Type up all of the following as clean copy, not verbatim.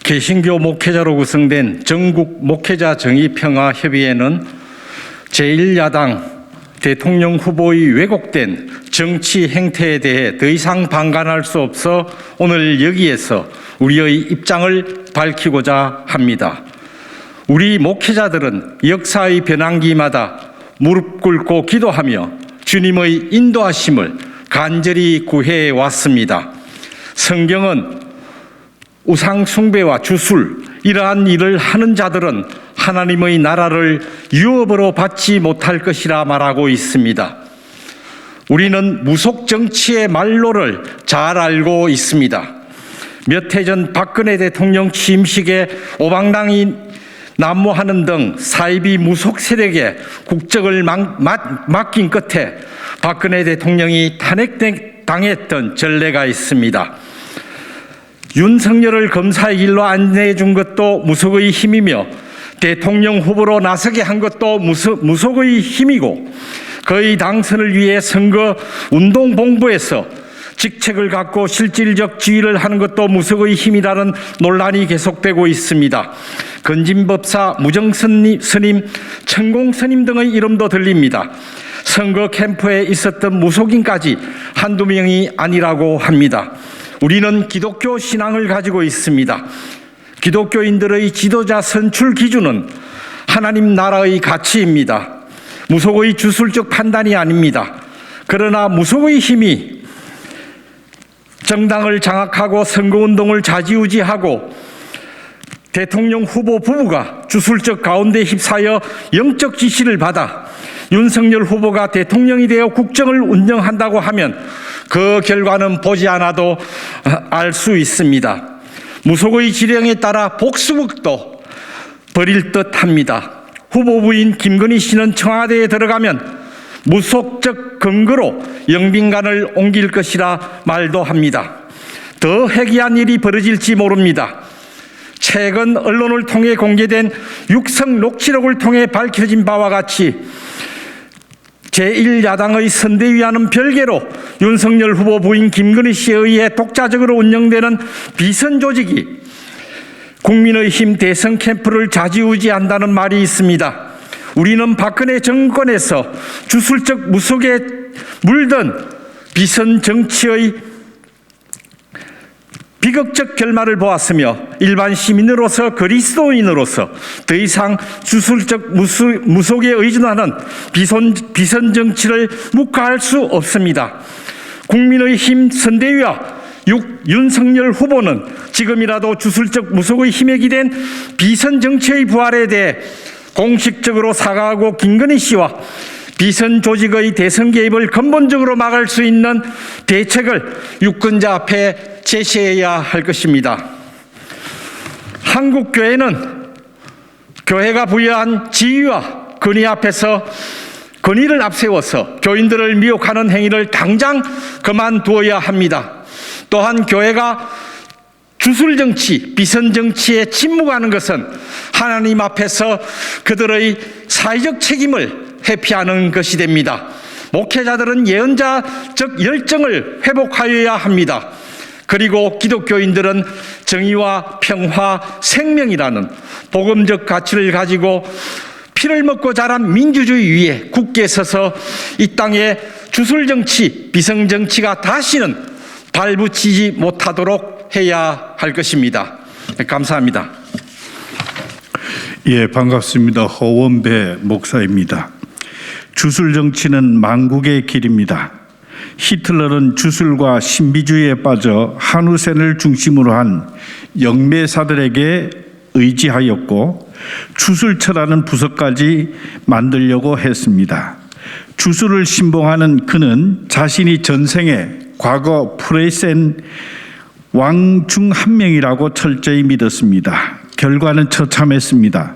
개신교 목회자로 구성된 전국 목회자 정의평화협의회는 제1야당 대통령 후보의 왜곡된 정치 행태에 대해 더 이상 방관할 수 없어 오늘 여기에서 우리의 입장을 밝히고자 합니다. 우리 목회자들은 역사의 변환기마다 무릎 꿇고 기도하며 주님의 인도하심을 간절히 구해 왔습니다. 성경은 우상 숭배와 주술, 이러한 일을 하는 자들은 하나님의 나라를 유업으로 받지 못할 것이라 말하고 있습니다. 우리는 무속 정치의 말로를 잘 알고 있습니다. 몇 해 전 박근혜 대통령 취임식에 오방당이 난무하는 등 사이비 무속 세력에 국적을 맡긴 끝에 박근혜 대통령이 탄핵당했던 전례가 있습니다. 윤석열을 검사의 길로 안내해 준 것도 무속의 힘이며 대통령 후보로 나서게 한 것도 무속의 힘이고 그의 당선을 위해 선거 운동본부에서 직책을 갖고 실질적 지휘를 하는 것도 무속의 힘이라는 논란이 계속되고 있습니다. 건진법사, 무정스님, 천공스님 등의 이름도 들립니다. 선거 캠프에 있었던 무속인까지 한두 명이 아니라고 합니다. 우리는 기독교 신앙을 가지고 있습니다. 기독교인들의 지도자 선출 기준은 하나님 나라의 가치입니다. 무속의 주술적 판단이 아닙니다. 그러나 무속의 힘이 정당을 장악하고 선거운동을 좌지우지하고 대통령 후보 부부가 주술적 가운데 휩싸여 영적 지시를 받아 윤석열 후보가 대통령이 되어 국정을 운영한다고 하면 그 결과는 보지 않아도 알 수 있습니다. 무속의 지령에 따라 복수극도 벌일 듯합니다. 후보부인 김건희 씨는 청와대에 들어가면 무속적 근거로 영빈관을 옮길 것이라 말도 합니다. 더 해괴한 일이 벌어질지 모릅니다. 최근 언론을 통해 공개된 육성 녹취록을 통해 밝혀진 바와 같이 제1야당의 선대위와는 별개로 윤석열 후보 부인 김건희 씨에 의해 독자적으로 운영되는 비선 조직이 국민의힘 대선 캠프를 좌지우지한다는 말이 있습니다. 우리는 박근혜 정권에서 주술적 무속에 물든 비선 정치의 비극적 결말을 보았으며 일반 시민으로서 그리스도인으로서 더 이상 주술적 무속에 의존하는 비선 정치를 묵과할 수 없습니다. 국민의힘 선대위와 윤석열 후보는 지금이라도 주술적 무속의 힘에 기댄 비선 정치의 부활에 대해 공식적으로 사과하고 김건희 씨와 비선 조직의 대선 개입을 근본적으로 막을 수 있는 대책을 유권자 앞에 제시해야 할 것입니다. 한국 교회는 교회가 부여한 지위와 권위 앞에서 권위를 앞세워서 교인들을 미혹하는 행위를 당장 그만두어야 합니다. 또한 교회가 주술정치, 비선정치에 침묵하는 것은 하나님 앞에서 그들의 사회적 책임을 회피하는 것이 됩니다. 목회자들은 예언자적 열정을 회복하여야 합니다. 그리고 기독교인들은 정의와 평화, 생명이라는 복음적 가치를 가지고 피를 먹고 자란 민주주의 위에 굳게 서서 이 땅에 주술정치, 비선정치가 다시는 발붙이지 못하도록 해야 할 것입니다. 감사합니다. 예, 반갑습니다. 허원배 목사입니다. 주술 정치는 망국의 길입니다. 히틀러는 주술과 신비주의에 빠져 한우센을 중심으로 한 영매사들에게 의지하였고 주술처라는 부서까지 만들려고 했습니다. 주술을 신봉하는 그는 자신이 전생에 과거 프레센 왕 중 한 명이라고 철저히 믿었습니다. 결과는 처참했습니다.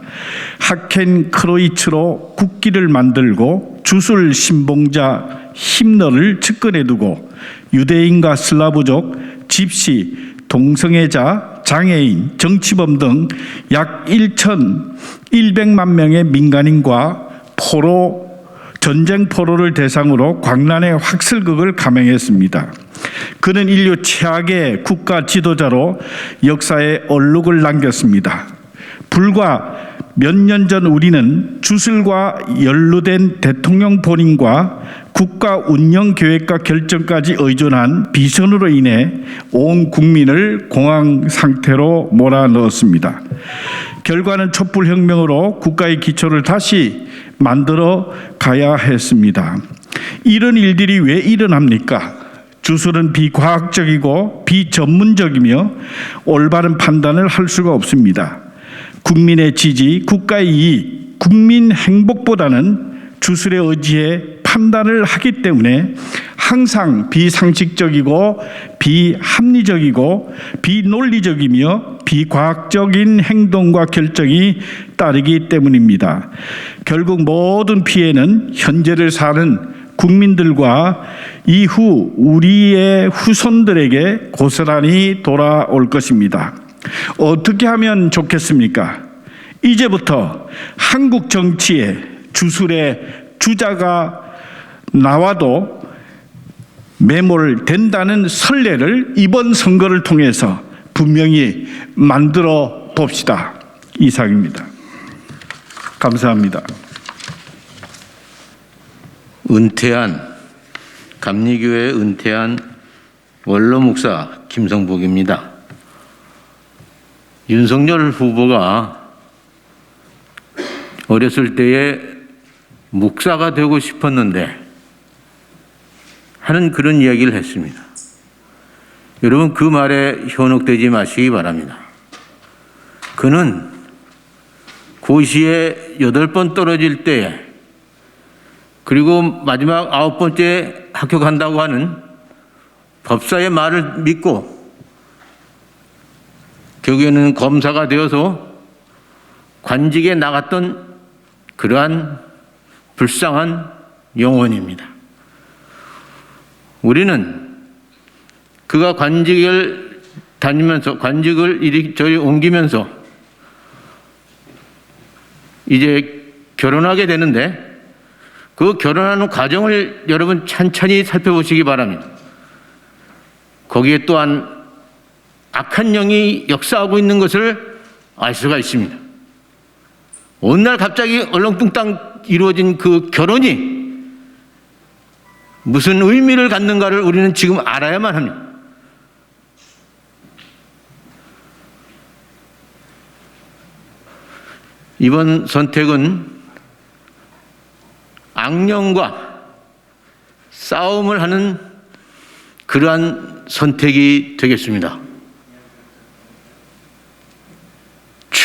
하켄 크로이츠로 국기를 만들고 주술 신봉자 힘너를 측근해두고 유대인과 슬라브족, 집시, 동성애자, 장애인, 정치범 등 약 1,100만 명의 민간인과 전쟁 포로를 대상으로 광란의 확슬극을 감행했습니다. 그는 인류 최악의 국가 지도자로 역사에 얼룩을 남겼습니다. 불과 몇 년 전 우리는 주술과 연루된 대통령 본인과 국가 운영 계획과 결정까지 의존한 비선으로 인해 온 국민을 공황 상태로 몰아넣었습니다. 결과는 촛불혁명으로 국가의 기초를 다시 만들어 가야 했습니다. 이런 일들이 왜 일어납니까? 주술은 비과학적이고 비전문적이며 올바른 판단을 할 수가 없습니다. 국민의 지지, 국가의 이익, 국민 행복보다는 주술에 의지해 판단을 하기 때문에 항상 비상식적이고 비합리적이고 비논리적이며 비과학적인 행동과 결정이 따르기 때문입니다. 결국 모든 피해는 현재를 사는 국민들과 이후 우리의 후손들에게 고스란히 돌아올 것입니다. 어떻게 하면 좋겠습니까? 이제부터 한국 정치에 주술의 주자가 나와도 매몰된다는 선례를 이번 선거를 통해서 분명히 만들어 봅시다. 이상입니다. 감사합니다. 감리교회 은퇴한 원로 목사 김성복입니다. 윤석열 후보가 어렸을 때에 목사가 되고 싶었는데 하는 그런 이야기를 했습니다. 여러분, 그 말에 현혹되지 마시기 바랍니다. 그는 고시에 8번 떨어질 때에 그리고 마지막 9번째 합격한다고 하는 법사의 말을 믿고 결국에는 검사가 되어서 관직에 나갔던 그러한 불쌍한 영혼입니다. 우리는 그가 관직을 다니면서 관직을 이리저리 옮기면서 이제 결혼하게 되는데 그 결혼하는 과정을 여러분 찬찬히 살펴보시기 바랍니다. 거기에 또한 악한 영이 역사하고 있는 것을 알 수가 있습니다. 어느 날 갑자기 얼렁뚱땅 이루어진 그 결혼이 무슨 의미를 갖는가를 우리는 지금 알아야만 합니다. 이번 선택은 악령과 싸움을 하는 그러한 선택이 되겠습니다.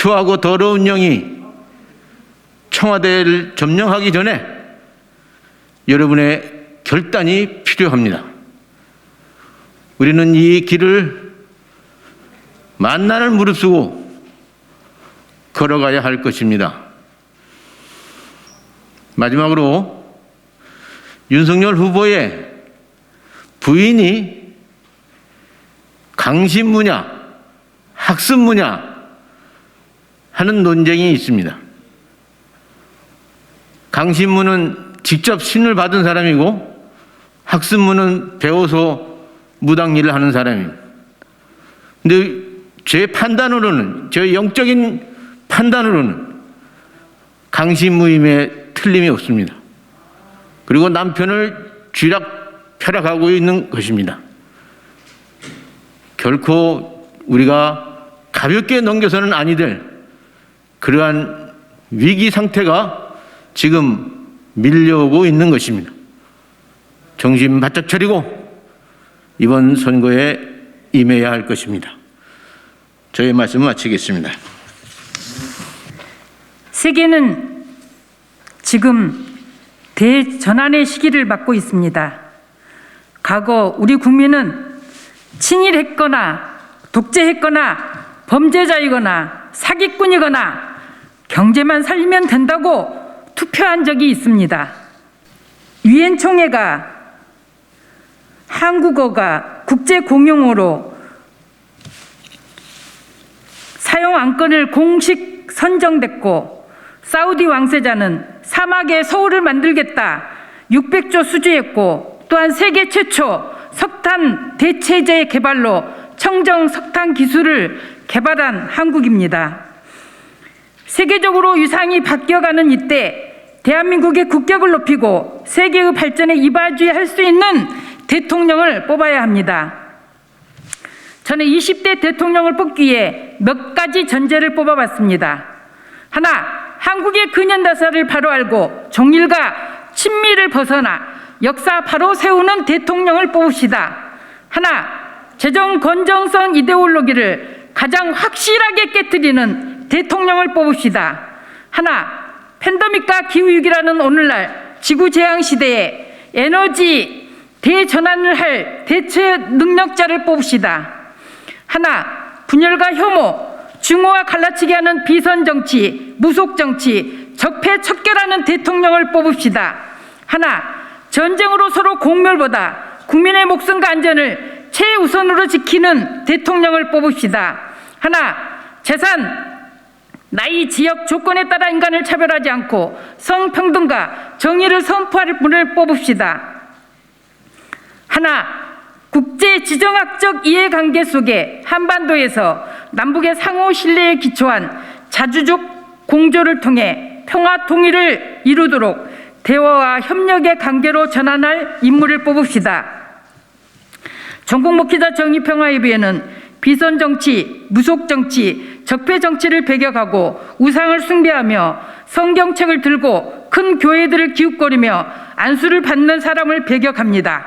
추하고 더러운 영이 청와대를 점령하기 전에 여러분의 결단이 필요합니다. 우리는 이 길을 만난을 무릅쓰고 걸어가야 할 것입니다. 마지막으로 윤석열 후보의 부인이 강신무냐 학습무냐 하는 논쟁이 있습니다. 강신무는 직접 신을 받은 사람이고 학습무는 배워서 무당일을 하는 사람입니다. 근데 제 판단으로는, 제 영적인 판단으로는 강신무임에 틀림이 없습니다. 그리고 남편을 쥐락펴락하고 있는 것입니다. 결코 우리가 가볍게 넘겨서는 아니 될 그러한 위기 상태가 지금 밀려오고 있는 것입니다. 정신 바짝 차리고 이번 선거에 임해야 할 것입니다. 저의 말씀을 마치겠습니다. 세계는 지금 대전환의 시기를 맞고 있습니다. 과거 우리 국민은 친일했거나 독재했거나 범죄자이거나 사기꾼이거나 경제만 살리면 된다고 투표한 적이 있습니다. 유엔 총회가 한국어가 국제 공용어로 사용 안건을 공식 선정됐고 사우디 왕세자는 사막에 서울을 만들겠다 600조 수주했고 또한 세계 최초 석 석탄 대체제 개발로 청정 석탄 기술을 개발한 한국입니다. 세계적으로 위상이 바뀌어가는 이때 대한민국의 국격을 높이고 세계의 발전에 이바지할 수 있는 대통령을 뽑아야 합니다. 저는 20대 대통령을 뽑기 위해 몇 가지 전제를 뽑아봤습니다. 하나, 한국의 근현대사를 바로 알고 종일과 친미를 벗어나 역사 바로 세우는 대통령을 뽑읍시다. 하나, 재정 건전성 이데올로기를 가장 확실하게 깨뜨리는 대통령을 뽑읍시다. 하나, 팬데믹과 기후위기라는 오늘날 지구재앙 시대에 에너지 대전환을 할 대체 능력자를 뽑읍시다. 하나, 분열과 혐오, 증오와 갈라치게 하는 비선정치, 무속정치, 적폐척결하는 대통령을 뽑읍시다. 하나, 전쟁으로 서로 공멸보다 국민의 목숨과 안전을 최우선으로 지키는 대통령을 뽑읍시다. 하나, 재산, 나이, 지역, 조건에 따라 인간을 차별하지 않고 성평등과 정의를 선포할 분을 뽑읍시다. 하나, 국제 지정학적 이해관계 속에 한반도에서 남북의 상호 신뢰에 기초한 자주적 공조를 통해 평화 통일을 이루도록 대화와 협력의 관계로 전환할 인물을 뽑읍시다. 전국 목회자 정의평화협의회는 비선정치, 무속정치, 적폐정치를 배격하고 우상을 숭배하며 성경책을 들고 큰 교회들을 기웃거리며 안수를 받는 사람을 배격합니다.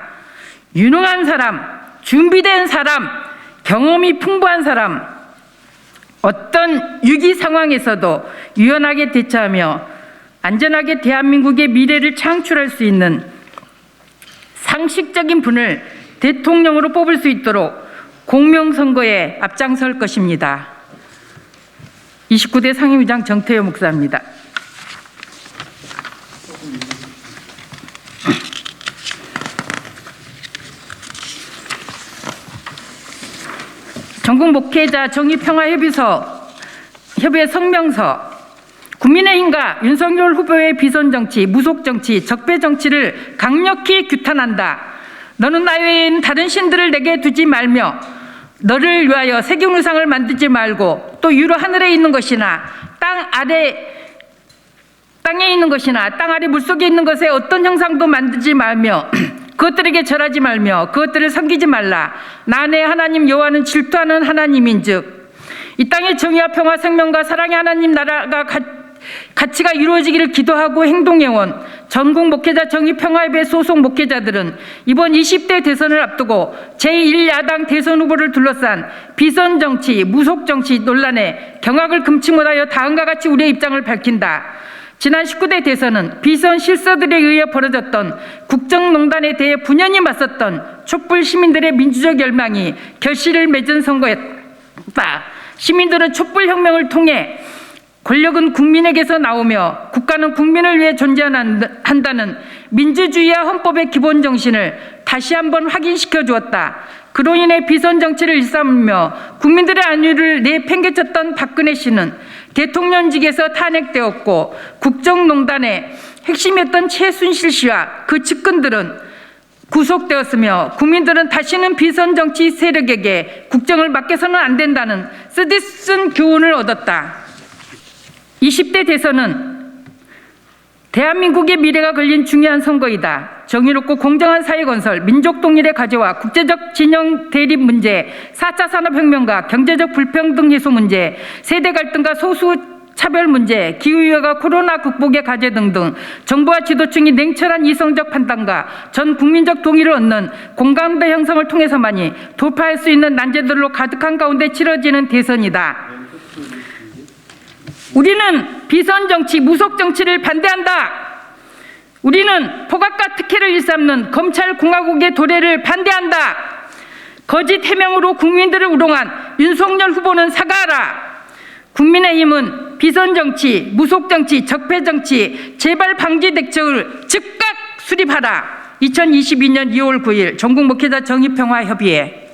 유능한 사람, 준비된 사람, 경험이 풍부한 사람, 어떤 위기 상황에서도 유연하게 대처하며 안전하게 대한민국의 미래를 창출할 수 있는 상식적인 분을 대통령으로 뽑을 수 있도록 공명선거에 앞장설 것입니다. 29대 상임위장 정태효 목사입니다. 전국 목회자 정의평화협의회 성명서, 국민의힘과 윤석열 후보의 비선정치, 무속정치, 적폐정치를 강력히 규탄한다. 너는 나 외에는 다른 신들을 내게 두지 말며 너를 위하여 세균우상을 만들지 말고 또 유로 하늘에 있는 것이나 땅에 있는 것이나 땅 아래 물속에 있는 것에 어떤 형상도 만들지 말며 그것들에게 절하지 말며 그것들을 섬기지 말라. 나 내 하나님 여호와는 질투하는 하나님인즉 이 땅의 정의와 평화 생명과 사랑의 하나님 나라가 가치가 이루어지기를 기도하고 행동해온 전국 목회자 정의평화협의회 소속 목회자들은 이번 20대 대선을 앞두고 제1야당 대선 후보를 둘러싼 비선정치, 무속정치 논란에 경악을 금치 못하여 다음과 같이 우리의 입장을 밝힌다. 지난 19대 대선은 비선 실세들에 의해 벌어졌던 국정농단에 대해 분연히 맞섰던 촛불 시민들의 민주적 열망이 결실을 맺은 선거였다. 시민들은 촛불혁명을 통해 권력은 국민에게서 나오며 국가는 국민을 위해 존재한다는 민주주의와 헌법의 기본 정신을 다시 한번 확인시켜 주었다. 그로 인해 비선정치를 일삼으며 국민들의 안위를 내팽개쳤던 박근혜 씨는 대통령직에서 탄핵되었고 국정농단의 핵심이었던 최순실 씨와 그 측근들은 구속되었으며 국민들은 다시는 비선정치 세력에게 국정을 맡겨서는 안 된다는 쓰디쓴 교훈을 얻었다. 20대 대선은 대한민국의 미래가 걸린 중요한 선거이다. 정의롭고 공정한 사회 건설, 민족 통일의 과제와 국제적 진영 대립 문제, 4차 산업혁명과 경제적 불평등 해소 문제, 세대 갈등과 소수 차별 문제, 기후위기와 코로나 극복의 과제 등등 정부와 지도층이 냉철한 이성적 판단과 전 국민적 동의를 얻는 공감대 형성을 통해서만이 돌파할 수 있는 난제들로 가득한 가운데 치러지는 대선이다. 우리는 비선정치, 무속정치를 반대한다. 우리는 포각과 특혜를 일삼는 검찰공화국의 도래를 반대한다. 거짓 해명으로 국민들을 우롱한 윤석열 후보는 사과하라. 국민의힘은 비선정치, 무속정치, 적폐정치, 재발 방지 대책을 즉각 수립하라. 2022년 2월 9일 전국 목회자 정의평화협의회.